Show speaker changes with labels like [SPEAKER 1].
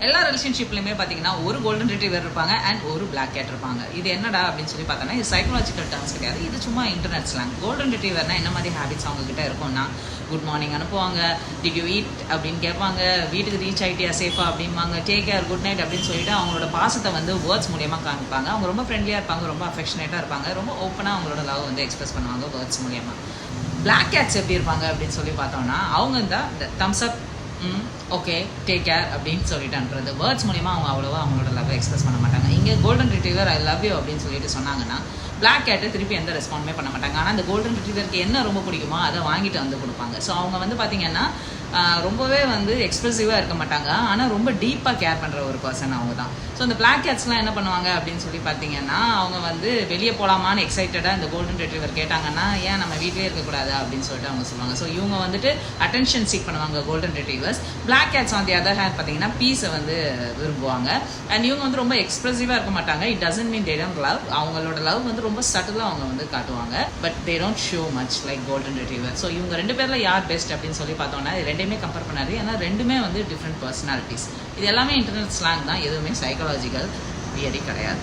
[SPEAKER 1] எல்லா ரிலேஷன்ஷிப்லையுமே பார்த்தீங்கன்னா ஒரு கோல்டன் ரிட்ரீவர் இருப்பாங்க அண்ட் ஒரு பிளாக் கேட் இருப்பாங்க. இது என்னடா அப்படின்னு சொல்லி பார்த்தோன்னா இது சைக்கலாஜிக்கல் டேர்ம்ஸ் கிடையாது, இது சும்மா இன்டர்நெட் ஸ்லாங். கோல்டன் ரிட்ரீவர்னா என்ன மாதிரி ஹேபிட்ஸ் அவங்ககிட்ட இருக்கும்னா, குட் மார்னிங் அனுப்புவாங்க, டிட் யூ ஈட் அப்படின்னு கேட்பாங்க, வீட்டுக்கு ரீச் ஆகிட்டியா சேஃபா அப்படிம்பாங்க, டேக் கேர் குட் நைட் அப்படின்னு சொல்லிட்டு அவங்களோட பாசத்தை வந்து வேர்ட்ஸ் மூலியமாக காமிப்பாங்க. அவங்க ரொம்ப ஃப்ரெண்ட்லியாக இருப்பாங்க, ரொம்ப அஃபெக்ஷனேட்டாக இருப்பாங்க, ரொம்ப ஓப்பனாக அவங்களோட லவ் வந்து எக்ஸ்பிரஸ் பண்ணுவாங்க வேர்ட்ஸ் மூலியமாக. பிளாக் கேட்ஸ் எப்படி இருப்பாங்க அப்படின்னு சொல்லி பார்த்தோம்னா, அவங்க இந்த தம்ஸ் அப், ஓகே, டேக் கேர் அப்படின்னு சொல்லிட்டு அனுப்புறது. வேர்ட்ஸ் மூலிமா அவங்க அவ்வளோவா அவங்களோட லவ் எக்ஸ்பிரஸ் பண்ண மாட்டாங்க. இங்கே golden retriever I love you அப்படின்னு சொல்லிட்டு சொன்னாங்கன்னா, பிளாக் கேட்டு திருப்பி எந்த ரெஸ்பாண்டுமே பண்ண மாட்டாங்க. ஆனால் அந்த கோல்டன் ரிட்ரீவருக்கு என்ன ரொம்ப பிடிக்குமோ அதை வாங்கிட்டு வந்து கொடுப்பாங்க. ஸோ அவங்க வந்து பார்த்தீங்கன்னா ரொம்பவே வந்து எக்ஸ்ப்ரெசிவாக இருக்க மாட்டாங்க, ஆனால் ரொம்ப டீப்பாக கேர் பண்ணுற ஒரு பர்சன் அவங்க தான். ஸோ அந்த பிளாக் கேட்ஸ்லாம் என்ன பண்ணுவாங்க அப்படின்னு சொல்லி பார்த்தீங்கன்னா, அவங்க வந்து வெளியே போகலாமான்னு எக்ஸைட்டடாக இந்த கோல்டன் ரிட்ரீவர் கேட்டாங்கன்னா, ஏன் நம்ம வீட்டிலே இருக்கக்கூடாது அப்படின்னு சொல்லிட்டு அவங்க சொல்லுவாங்க. ஸோ இவங்க வந்துட்டு அட்டென்ஷன் சீக் பண்ணுவாங்க golden retrievers. Black cats on the other hand பார்த்தீங்கன்னா பீஸை வந்து விரும்புவாங்க. அண்ட் இவங்க வந்து ரொம்ப எக்ஸ்ப்ரெசிவாக இருக்க மாட்டாங்க. It doesn't mean they don't love. அவங்களோட லவ் வந்து ரொம்ப சட்டிலாக அவங்க வந்து காட்டுவாங்க, but they don't show much like golden retriever. So இவங்க ரெண்டு பேரில் யார் பெஸ்ட் அப்படின்னு சொல்லி பார்த்தோம்னா, ரெண்டுமே கம்பேர் பண்ணாரு. ஏன்னா ரெண்டுமே வந்து டிஃப்ரெண்ட் பர்சனாலிட்டிஸ். இது எல்லாமே இன்டர்நெட் ஸ்லாங் தான், எதுவுமே சைக்காலஜிக்கல் தியரி கிடையாது.